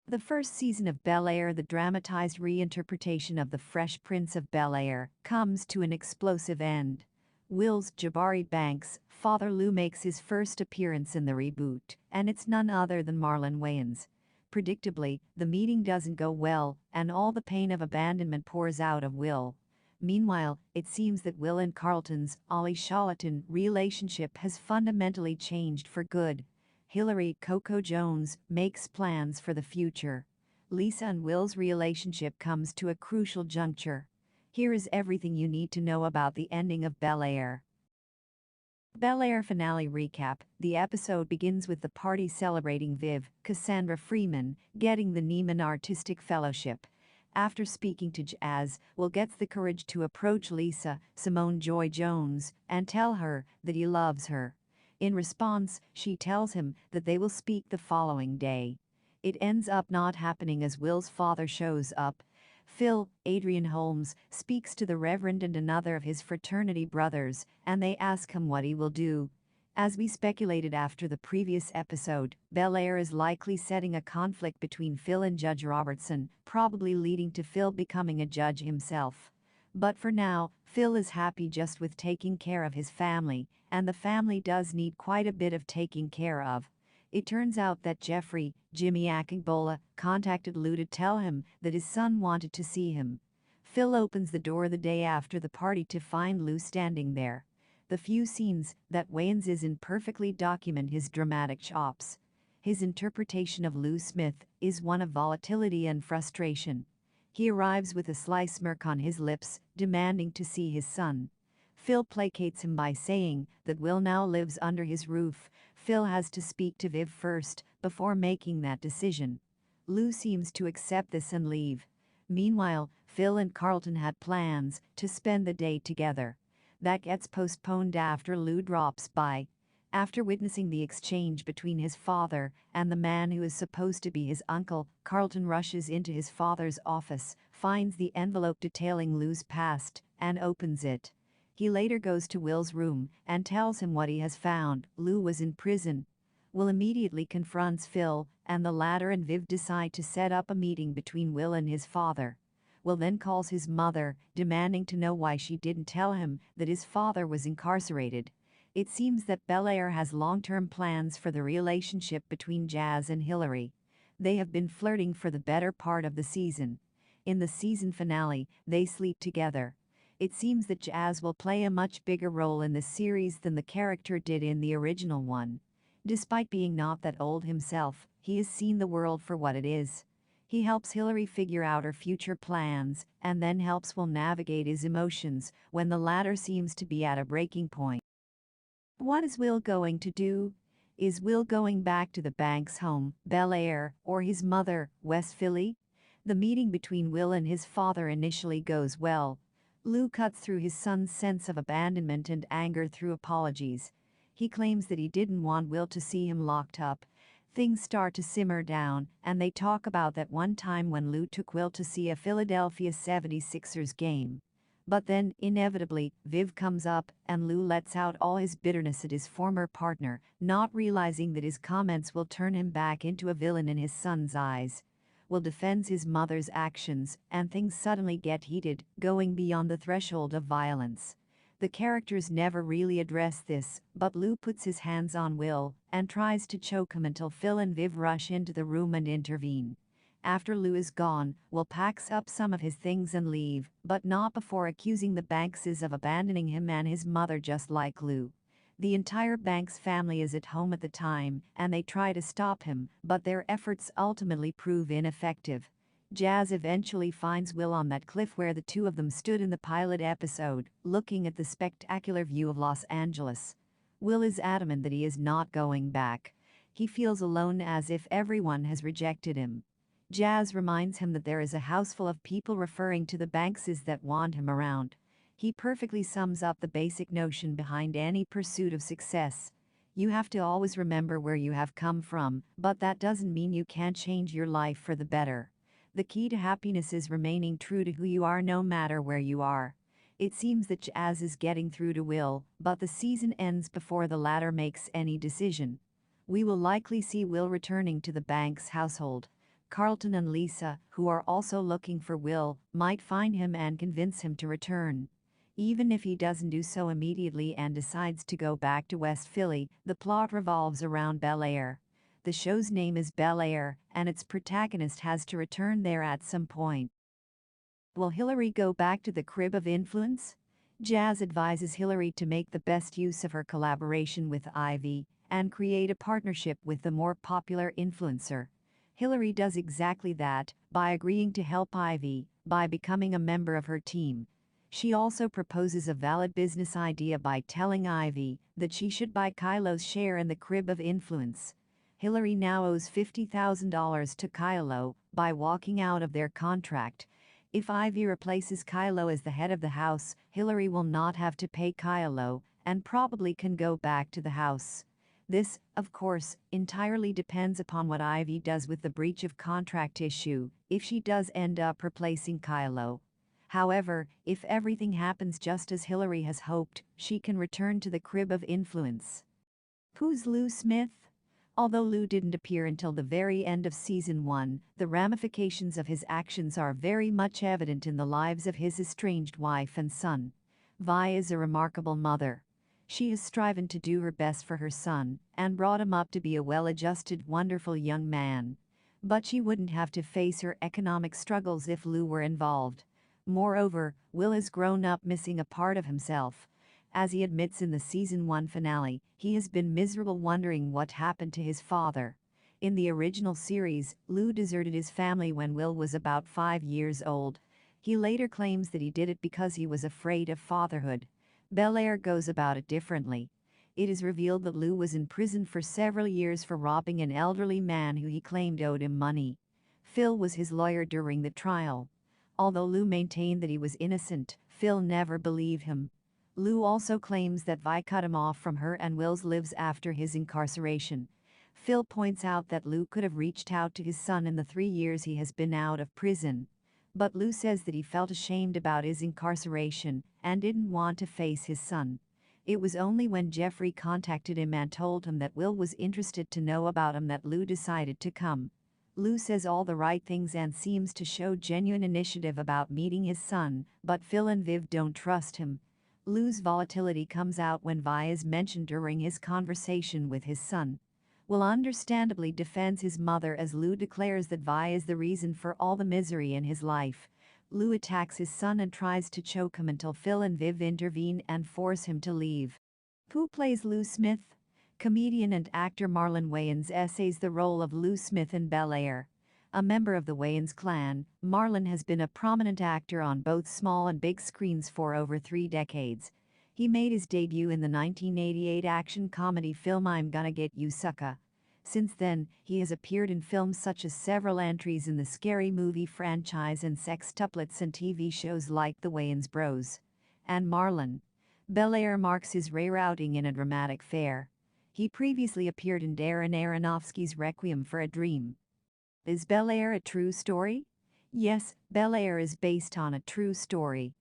The first season of Bel Air, the dramatized reinterpretation of The Fresh Prince of Bel Air, comes to an explosive end. Will's Jabari Banks' father Lou makes his first appearance in the reboot, and it's none other than Marlon Wayans. Predictably, the meeting doesn't go well, and all the pain of abandonment pours out of Will. Meanwhile, it seems that Will and Carlton's Ollie Charlatan relationship has fundamentally changed for good. Hilary Coco Jones makes plans for the future. Lisa and Will's relationship comes to a crucial juncture. Here is everything you need to know about the ending of Bel Air. Bel Air finale recap. The episode begins with the party celebrating Viv, Cassandra Freeman, getting the Neiman Artistic Fellowship. After speaking to Jazz, Will gets the courage to approach Lisa, Simone Joy Jones, and tell her that he loves her. In response, she tells him that they will speak the following day. It ends up not happening as Will's father shows up. Phil, Adrian Holmes, speaks to the Reverend and another of his fraternity brothers, and they ask him what he will do. As we speculated after the previous episode, Bel Air is likely setting a conflict between Phil and Judge Robertson, probably leading to Phil becoming a judge himself. But for now, Phil is happy just with taking care of his family, and the family does need quite a bit of taking care of. It turns out that Jeffrey, Jimmy Akingbola, contacted Lou to tell him that his son wanted to see him. Phil opens the door the day after the party to find Lou standing there. The few scenes that Wayans is in perfectly document his dramatic chops. His interpretation of Lou Smith is one of volatility and frustration. He arrives with a sly smirk on his lips, demanding to see his son. Phil placates him by saying that Will now lives under his roof. Phil has to speak to Viv first, before making that decision. Lou seems to accept this and leave. Meanwhile, Phil and Carlton had plans to spend the day together. That gets postponed after Lou drops by. After witnessing the exchange between his father and the man who is supposed to be his uncle, Carlton rushes into his father's office, finds the envelope detailing Lou's past, and opens it. He later goes to Will's room and tells him what he has found. Lou was in prison. Will immediately confronts Phil, and the latter and Viv decide to set up a meeting between Will and his father. Will then calls his mother, demanding to know why she didn't tell him that his father was incarcerated. It seems that Bel Air has long-term plans for the relationship between Jazz and Hilary. They have been flirting for the better part of the season. In the season finale, they sleep together. It seems that Jazz will play a much bigger role in this series than the character did in the original one. Despite being not that old himself, he has seen the world for what it is. He helps Hilary figure out her future plans, and then helps Will navigate his emotions when the latter seems to be at a breaking point. What is Will going to do? Is Will going back to the Banks home, Bel Air, or his mother, West Philly? The meeting between Will and his father initially goes well. Lou cuts through his son's sense of abandonment and anger through apologies. He claims that he didn't want Will to see him locked up. Things start to simmer down, and they talk about that one time when Lou took Will to see a Philadelphia 76ers game. But then, inevitably, Viv comes up, and Lou lets out all his bitterness at his former partner, not realizing that his comments will turn him back into a villain in his son's eyes. Will defends his mother's actions, and things suddenly get heated, going beyond the threshold of violence. The characters never really address this, but Lou puts his hands on Will and tries to choke him until Phil and Viv rush into the room and intervene. After Lou is gone, Will packs up some of his things and leave, but not before accusing the Bankses of abandoning him and his mother just like Lou. The entire Banks family is at home at the time, and they try to stop him, but their efforts ultimately prove ineffective. Jazz eventually finds Will on that cliff where the two of them stood in the pilot episode, looking at the spectacular view of Los Angeles. Will is adamant that he is not going back. He feels alone, as if everyone has rejected him. Jazz reminds him that there is a house full of people, referring to the Bankses that want him around. He perfectly sums up the basic notion behind any pursuit of success. You have to always remember where you have come from, but that doesn't mean you can't change your life for the better. The key to happiness is remaining true to who you are no matter where you are. It seems that Jazz is getting through to Will, but the season ends before the latter makes any decision. We will likely see Will returning to the Banks household. Carlton and Lisa, who are also looking for Will, might find him and convince him to return. Even if he doesn't do so immediately and decides to go back to West Philly, the plot revolves around Bel Air. The show's name is Bel Air, and its protagonist has to return there at some point. Will Hilary go back to the crib of influence? Jazz advises Hilary to make the best use of her collaboration with Ivy and create a partnership with the more popular influencer. Hilary does exactly that by agreeing to help Ivy by becoming a member of her team. She also proposes a valid business idea by telling Ivy that she should buy Kylo's share in the crib of influence. Hilary now owes $50,000 to Kylo by walking out of their contract. If Ivy replaces Kylo as the head of the house, Hilary will not have to pay Kylo and probably can go back to the house. This, of course, entirely depends upon what Ivy does with the breach of contract issue, if she does end up replacing Kylo. However, if everything happens just as Hilary has hoped, she can return to the crib of influence. Who's Lou Smith? Although Lou didn't appear until the very end of season 1, the ramifications of his actions are very much evident in the lives of his estranged wife and son. Vi is a remarkable mother. She has striven to do her best for her son and brought him up to be a well-adjusted, wonderful young man. But she wouldn't have to face her economic struggles if Lou were involved. Moreover, Will has grown up missing a part of himself. As he admits in the season 1 finale, he has been miserable wondering what happened to his father. In the original series, Lou deserted his family when Will was about 5 years old. He later claims that he did it because he was afraid of fatherhood. Bel Air goes about it differently. It is revealed that Lou was in prison for several years for robbing an elderly man who he claimed owed him money. Phil was his lawyer during the trial. Although Lou maintained that he was innocent, Phil never believed him. Lou also claims that Vi cut him off from her and Will's lives after his incarceration. Phil points out that Lou could have reached out to his son in the 3 years he has been out of prison. But Lou says that he felt ashamed about his incarceration and didn't want to face his son. It was only when Jeffrey contacted him and told him that Will was interested to know about him that Lou decided to come. Lou says all the right things and seems to show genuine initiative about meeting his son, but Phil and Viv don't trust him. Lou's volatility comes out when Vi is mentioned during his conversation with his son. Will understandably defends his mother as Lou declares that Vi is the reason for all the misery in his life. Lou attacks his son and tries to choke him until Phil and Viv intervene and force him to leave. Who plays Lou Smith? Comedian and actor Marlon Wayans essays the role of Lou Smith in Bel Air. A member of the Wayans clan, Marlon has been a prominent actor on both small and big screens for over 3 decades. He made his debut in the 1988 action comedy film I'm Gonna Get You Sucka. Since then, he has appeared in films such as several entries in the Scary Movie franchise and sextuplets and TV shows like The Wayans Bros. And Marlon. Bel Air marks his rare outing in a dramatic fare. He previously appeared in Darren Aronofsky's Requiem for a Dream. Is Bel Air a true story? Yes, Bel Air is based on a true story.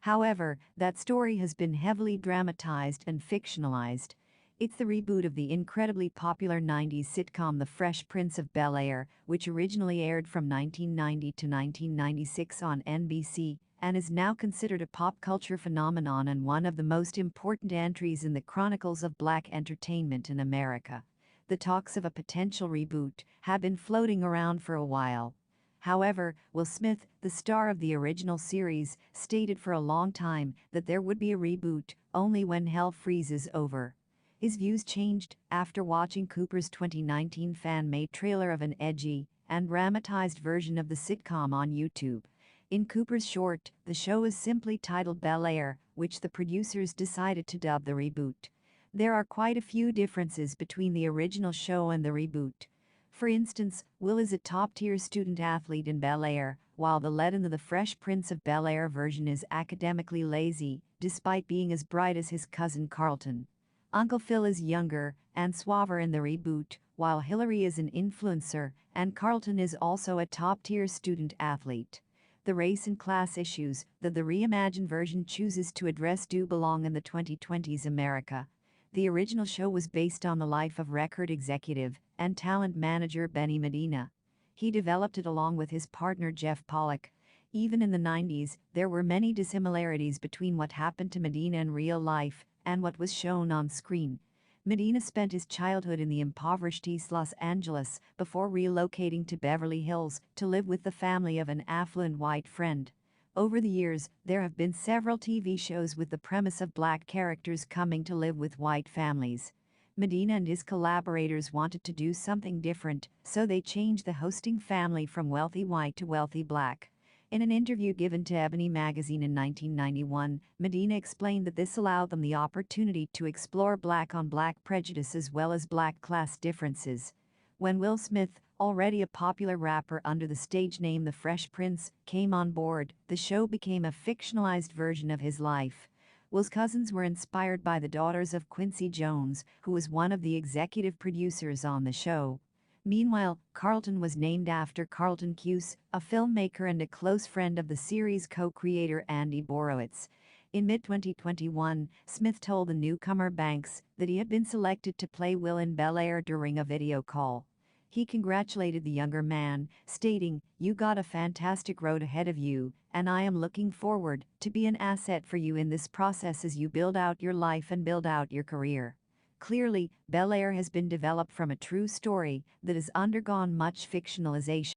However, that story has been heavily dramatized and fictionalized. It's the reboot of the incredibly popular 90s sitcom The Fresh Prince of Bel Air, which originally aired from 1990 to 1996 on NBC, and is now considered a pop culture phenomenon and one of the most important entries in the chronicles of Black entertainment in America. The talks of a potential reboot have been floating around for a while. However, Will Smith, the star of the original series, stated for a long time that there would be a reboot only when hell freezes over. His views changed after watching Cooper's 2019 fan-made trailer of an edgy and dramatized version of the sitcom on YouTube. In Cooper's short, the show is simply titled Bel Air, which the producers decided to dub the reboot. There are quite a few differences between the original show and the reboot. For instance, Will is a top-tier student athlete in Bel Air, while the lead in the Fresh Prince of Bel Air version is academically lazy, despite being as bright as his cousin Carlton. Uncle Phil is younger and suaver in the reboot, while Hilary is an influencer, and Carlton is also a top-tier student athlete. The race and class issues that the reimagined version chooses to address do belong in the 2020s America. The original show was based on the life of record executive and talent manager Benny Medina. He developed it along with his partner Jeff Pollock. Even in the 90s, there were many dissimilarities between what happened to Medina in real life and what was shown on screen. Medina spent his childhood in the impoverished East Los Angeles before relocating to Beverly Hills to live with the family of an affluent white friend. Over the years, there have been several TV shows with the premise of black characters coming to live with white families. Medina and his collaborators wanted to do something different, so they changed the hosting family from wealthy white to wealthy black. In an interview given to Ebony magazine in 1991, Medina explained that this allowed them the opportunity to explore black-on-black prejudice as well as black class differences. When Will Smith, already a popular rapper under the stage name The Fresh Prince, came on board, the show became a fictionalized version of his life. Will's cousins were inspired by the daughters of Quincy Jones, who was one of the executive producers on the show. Meanwhile, Carlton was named after Carlton Cuse, a filmmaker and a close friend of the series co-creator Andy Borowitz. In mid-2021, Smith told the newcomer Banks that he had been selected to play Will in Bel Air during a video call. He congratulated the younger man, stating, "You got a fantastic road ahead of you, and I am looking forward to be an asset for you in this process as you build out your life and build out your career." Clearly, Bel Air has been developed from a true story that has undergone much fictionalization.